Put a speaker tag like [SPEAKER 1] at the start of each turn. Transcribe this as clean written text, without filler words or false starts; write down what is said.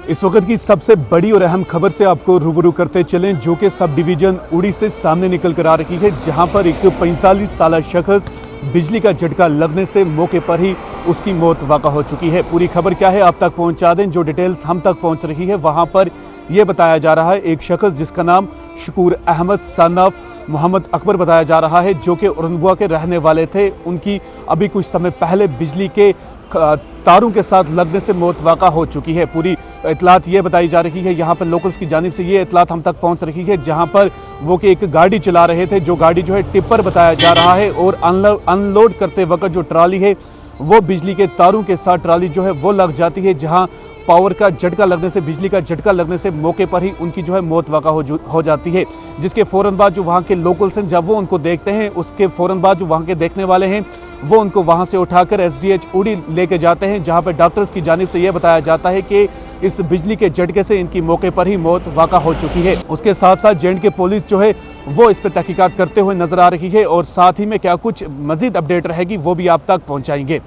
[SPEAKER 1] इस वक्त की सबसे बड़ी और अहम खबर से आपको रूबरू करते चलें, जो कि सब डिवीजन उड़ी से सामने निकल कर आ रही है, जहां पर एक 45 साल शख्स बिजली का झटका लगने से मौके पर ही उसकी मौत वाक़ा हो चुकी है। पूरी खबर क्या है आप तक पहुंचा दें। जो डिटेल्स हम तक पहुंच रही है वहां पर यह बताया जा रहा है, एक शख्स जिसका नाम शकूर अहमद सन ऑफ मोहम्मद अकबर बताया जा रहा है, जो कि औरंगबुआ के रहने वाले थे। उनकी अभी कुछ समय पहले बिजली के तारों के साथ लगने से मौत वाक़ा हो चुकी है। पूरी इतलात ये बताई जा रही है, यहाँ पर लोकल्स की जानिब से ये इतलात हम तक पहुँच रही है, जहाँ पर वो कि एक गाड़ी चला रहे थे, जो गाड़ी जो है टिप्पर बताया जा रहा है, और अनलोड करते वक्त जो ट्राली है वो बिजली के तारों के साथ ट्राली जो है वो लग जाती है, जहाँ पावर का झटका लगने से, बिजली का झटका लगने से मौके पर ही उनकी जो है मौत वाक़ा हो जाती है। जिसके फ़ौरन बाद जो वहाँ के लोकल्स हैं, जब वो उनको देखते हैं, उसके फ़ौरन बाद जो वहाँ के देखने वाले हैं वो उनको वहाँ से उठाकर SDH उड़ी लेके जाते हैं, जहाँ पर डॉक्टर्स की जानिब से यह बताया जाता है कि इस बिजली के झटके से इनकी मौके पर ही मौत वाक़ा हो चुकी है। उसके साथ साथ J&K पुलिस जो है वो इस पर तहकीकात करते हुए नजर आ रही है, और साथ ही में क्या कुछ मजीद अपडेट रहेगी वो भी आप तक पहुँचाएंगे।